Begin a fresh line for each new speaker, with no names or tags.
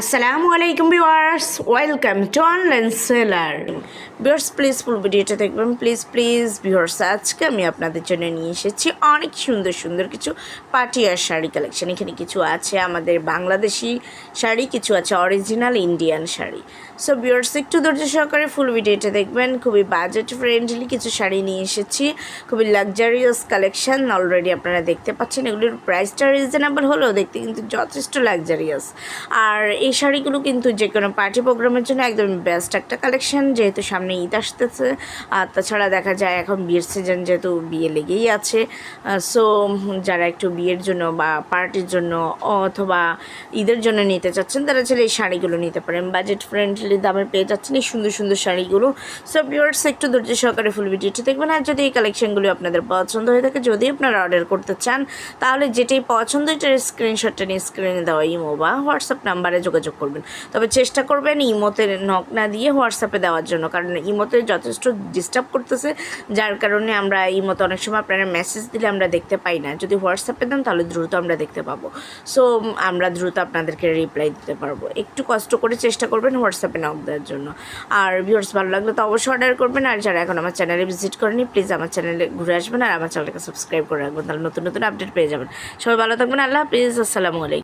আসসালামু আলাইকুম viewers, welcome to online seller. Viewers please ফুল ভিডিওটা দেখবেন, প্লিজ ভিউয়ার্স। আজকে আমি আপনাদের জন্য নিয়ে এসেছি অনেক সুন্দর সুন্দর কিছু পাটিয়ার শাড়ি কালেকশন। এখানে কিছু আছে আমাদের বাংলাদেশি শাড়ি, কিছু আছে original Indian sari. So viewers একটু ধৈর্য সহকারে ফুল ভিডিওটা দেখবেন। খুবই বাজেট ফ্রেন্ডলি কিছু শাড়ি নিয়ে এসেছি, খুবই লাক্সারিয়াস কালেকশন। অলরেডি আপনারা দেখতে পাচ্ছেন এগুলির প্রাইসটা রিজনেবল হলেও দেখতে কিন্তু যথেষ্ট লাক্সারিয়াস। আর এই শাড়িগুলো কিন্তু যে কোনো পার্টি প্রোগ্রামের জন্য একদম বেস্ট একটা কালেকশন, যেহেতু সামনে ঈদ আসতেছে। আর তাছাড়া দেখা যায় এখন বিয়ের সিজন, যেহেতু বিয়ে লেগেই আছে। সো যারা একটু বিয়ের জন্য বা পার্টির জন্য অথবা ঈদের জন্য নিতে চাচ্ছেন, তারা চাইলে এই শাড়িগুলো নিতে পারেন। বাজেট ফ্রেন্ডলি দামে পেয়ে যাচ্ছেন এই সুন্দর সুন্দর শাড়িগুলো। সো ভিউয়ার্স একটু ধৈর্য সহকারে ফুল ভিডিওটি দেখবেন। আর যদি এই কালেকশনগুলো আপনাদের পছন্দ হয়ে থাকে, যদি আপনারা অর্ডার করতে চান, তাহলে যেটাই পছন্দ এটার স্ক্রিনশটটা নিয়ে স্ক্রিনে দেওয়া ইমো বা হোয়াটসঅ্যাপ নাম্বারে যোগাযোগ করবেন। তবে চেষ্টা করবেন ইমোতে নক না দিয়ে হোয়াটসঅ্যাপে দেওয়ার জন্য, কারণ ইমোতে যথেষ্ট ডিস্টার্ব করতেছে, যার কারণে আমরা ইমোতে অনেক সময় আপনারা মেসেজ দিলে আমরা দেখতে পাই না। যদি হোয়াটসঅ্যাপে দেন তাহলে দ্রুত আমরা দেখতে পাবো। সো আমরা দ্রুত আপনাদেরকে রিপ্লাই দিতে পারবো। একটু কষ্ট করে চেষ্টা করবেন হোয়াটসঅ্যাপে নক দেওয়ার জন্য। আর ভিউয়ার্স ভালো লাগলে তো অবশ্যই অর্ডার করবেন। আর যারা এখন আমার চ্যানেলে ভিজিট করেনি, প্লিজ আমার চ্যানেলে ঘুরে আসবেন আর আমার চ্যানেলকে সাবস্ক্রাইব করে রাখবেন, তাহলে নতুন নতুন আপডেট পেয়ে যাবেন। সবাই ভালো থাকবেন। আল্লাহ হাফিজ, আসসালামু আলাইকুম।